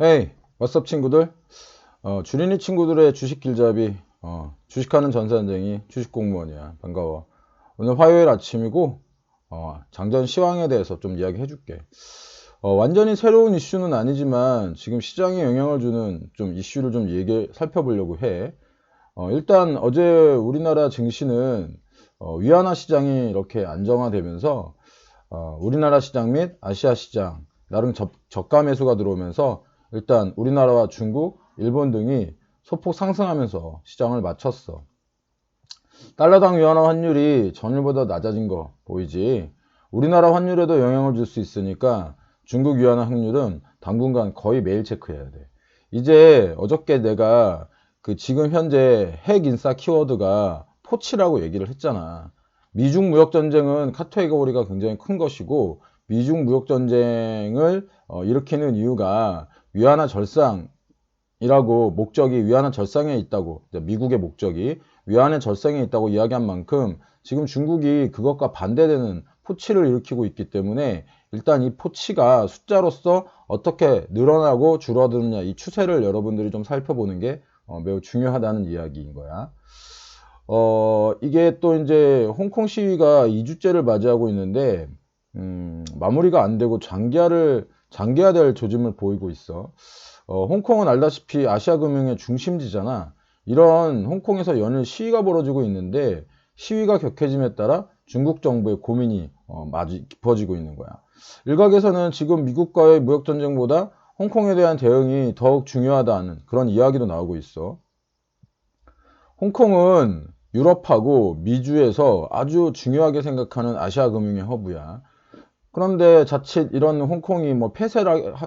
헤이, 왓썹 친구들? 주린이 친구들의 주식 길잡이, 주식하는 전산쟁이, 주식공무원이야. 반가워. 오늘 화요일 아침이고, 장전 시황에 대해서 좀 이야기 해줄게. 완전히 새로운 이슈는 아니지만, 지금 시장에 영향을 주는 좀 이슈를 좀 살펴보려고 해. 일단 어제 우리나라 증시는, 위안화 시장이 이렇게 안정화되면서, 우리나라 시장 및 아시아 시장, 나름 저가 매수가 들어오면서 일단 우리나라와 중국, 일본 등이 소폭 상승하면서 시장을 마쳤어. 달러당 위안화 환율이 전일보다 낮아진 거 보이지? 우리나라 환율에도 영향을 줄 수 있으니까 중국 위안화 환율은 당분간 거의 매일 체크해야 돼. 이제 어저께 내가 그 지금 현재 핵 인싸 키워드가 포치라고 얘기를 했잖아. 미중 무역 전쟁은 카테고리가 굉장히 큰 것이고, 미중 무역 전쟁을 일으키는 이유가 위안화 절상이라고, 목적이 위안화 절상에 있다고, 미국의 목적이 위안화 절상에 있다고 이야기한 만큼 지금 중국이 그것과 반대되는 포치를 일으키고 있기 때문에 일단 이 포치가 숫자로서 어떻게 늘어나고 줄어드느냐, 이 추세를 여러분들이 좀 살펴보는 게 매우 중요하다는 이야기인 거야. 이게 또 이제 홍콩 시위가 2주째를 맞이하고 있는데, 마무리가 안 되고 장기화될 조짐을 보이고 있어. 홍콩은 알다시피 아시아 금융의 중심지잖아. 이런 홍콩에서 연일 시위가 벌어지고 있는데, 시위가 격해짐에 따라 중국 정부의 고민이 깊어지고 있는 거야. 일각에서는 지금 미국과의 무역 전쟁보다 홍콩에 대한 대응이 더욱 중요하다는 그런 이야기도 나오고 있어. 홍콩은 유럽하고 미주에서 아주 중요하게 생각하는 아시아 금융의 허브야. 그런데 자칫 이런 홍콩이 뭐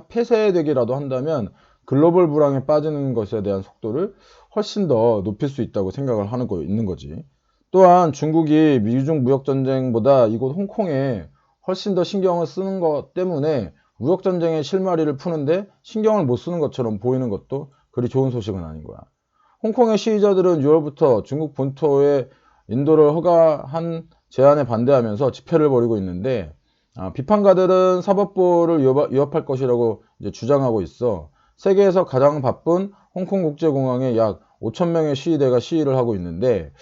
폐쇄되기라도 한다면 글로벌 불황에 빠지는 것에 대한 속도를 훨씬 더 높일 수 있다고 생각을 있는 거지. 또한 중국이 미중 무역 전쟁보다 이곳 홍콩에 훨씬 더 신경을 쓰는 것 때문에 무역 전쟁의 실마리를 푸는데 신경을 못 쓰는 것처럼 보이는 것도 그리 좋은 소식은 아닌 거야. 홍콩의 시위자들은 6월부터 중국 본토에 인도를 허가한 제안에 반대하면서 집회를 벌이고 있는데, 비판가들은 사법부를 위협할 것이라고 이제 주장하고 있어. 세계에서 가장 바쁜 홍콩 국제공항에 약 5천 명의 시위대가 시위를 하고 있는데,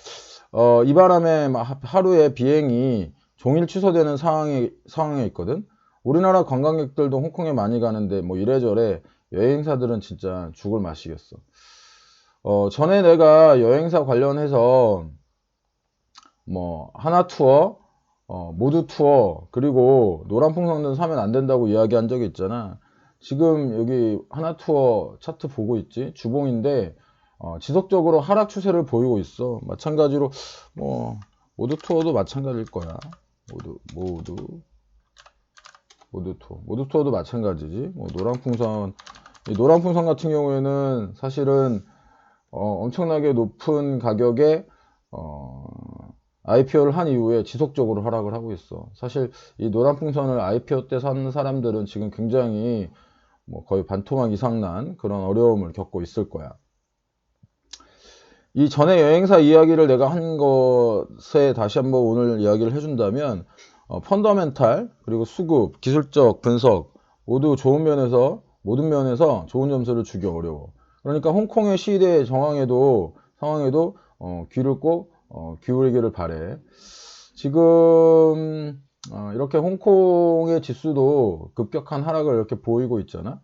이 바람에 하루에 비행이 종일 취소되는 상황에 있거든. 우리나라 관광객들도 홍콩에 많이 가는데 뭐 이래저래 여행사들은 진짜 죽을 맛이겠어. 전에 내가 여행사 관련해서 뭐 하나투어, 모두투어, 그리고 노란풍선은 사면 안 된다고 이야기한 적이 있잖아. 지금 여기 하나투어 차트 보고 있지? 주봉인데 지속적으로 하락 추세를 보이고 있어. 마찬가지로 뭐 모두투어도 마찬가지일 거야. 모두투어도 마찬가지지. 뭐 노란풍선, 이 노란풍선 같은 경우에는 사실은 엄청나게 높은 가격에 IPO를 한 이후에 지속적으로 하락을 하고 있어. 사실 이 노란풍선을 IPO 때 산 사람들은 지금 굉장히 뭐 거의 반토막 이상 난 그런 어려움을 겪고 있을 거야. 이 전에 여행사 이야기를 내가 한 것에 다시 한번 오늘 이야기를 해준다면, 펀더멘탈, 그리고 수급, 기술적 분석 모두 모든 면에서 좋은 점수를 주기 어려워. 그러니까 홍콩의 시대 상황에도 귀를 꼭 기울이기를 바래. 지금 이렇게 홍콩의 지수도 급격한 하락을 이렇게 보이고 있잖아.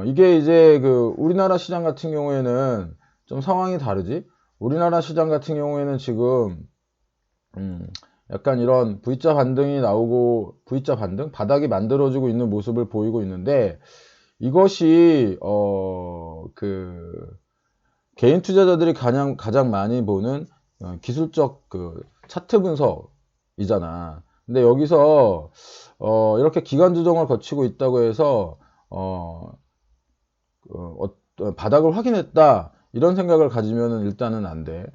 이게 이제 그 우리나라 시장 같은 경우에는 좀 상황이 다르지. 우리나라 시장 같은 경우에는 지금 약간 이런 V자 반등이 나오고, V자 반등? 바닥이 만들어지고 있는 모습을 보이고 있는데, 이것이 그 개인 투자자들이 가장 많이 보는 기술적 그 차트 분석이잖아. 근데 여기서 이렇게 기간 조정을 거치고 있다고 해서 바닥을 확인했다, 이런 생각을 가지면 일단은 안 돼.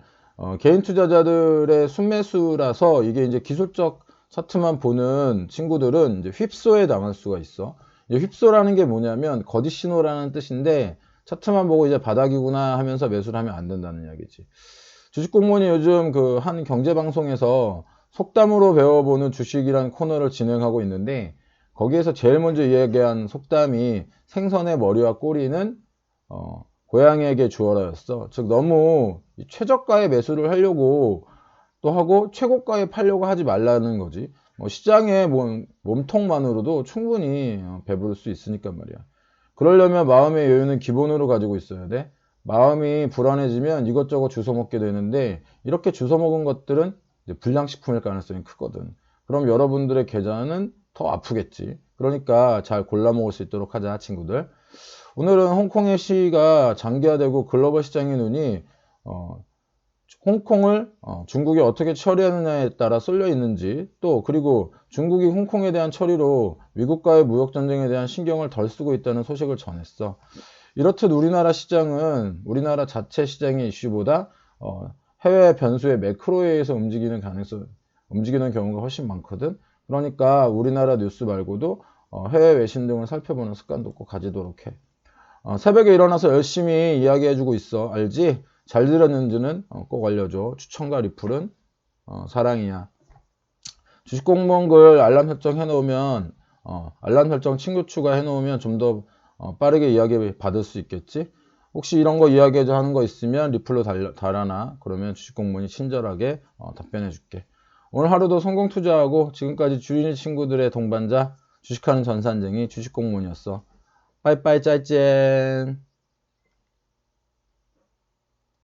개인 투자자들의 순매수라서 이게 이제 기술적 차트만 보는 친구들은 이제 휩소에 당할 수가 있어. 이제 휩소라는 게 뭐냐면 거짓 신호라는 뜻인데, 차트만 보고 이제 바닥이구나 하면서 매수를 하면 안 된다는 이야기지. 주식공무원이 요즘 그 한 경제방송에서 속담으로 배워보는 주식이라는 코너를 진행하고 있는데, 거기에서 제일 먼저 이야기한 속담이 생선의 머리와 꼬리는 고양이에게 주어라였어. 즉 너무 최저가에 매수를 하려고 또 하고 최고가에 팔려고 하지 말라는 거지. 시장의 몸통만으로도 충분히 배부를 수 있으니까 말이야. 그러려면 마음의 여유는 기본으로 가지고 있어야 돼. 마음이 불안해지면 이것저것 주워 먹게 되는데 이렇게 주워 먹은 것들은 이제 불량식품일 가능성이 크거든. 그럼 여러분들의 계좌는 더 아프겠지. 그러니까 잘 골라 먹을 수 있도록 하자, 친구들. 오늘은 홍콩의 시위가 장기화되고 글로벌 시장의 눈이 홍콩을 중국이 어떻게 처리하느냐에 따라 쏠려 있는지, 또 그리고 중국이 홍콩에 대한 처리로 미국과의 무역전쟁에 대한 신경을 덜 쓰고 있다는 소식을 전했어. 이렇듯 우리나라 시장은 우리나라 자체 시장의 이슈보다 해외 변수의 매크로에 의해서 움직이는 경우가 훨씬 많거든. 그러니까 우리나라 뉴스 말고도 해외 외신 등을 살펴보는 습관도 꼭 가지도록 해. 새벽에 일어나서 열심히 이야기해주고 있어. 알지? 잘 들었는지는 꼭 알려줘. 추천과 리플은 사랑이야. 주식 공무원 글 알람 설정 해놓으면 알람 설정 친구 추가 해놓으면 좀 더 빠르게 이야기 받을 수 있겠지? 혹시 이런 거 이야기해줘 하는 거 있으면 리플로 달아놔. 그러면 주식 공무원이 친절하게 답변해 줄게. 오늘 하루도 성공 투자하고 지금까지 주린이 친구들의 동반자 주식하는 전산쟁이 주식 공무원이었어. 빠이빠이 짜이젠.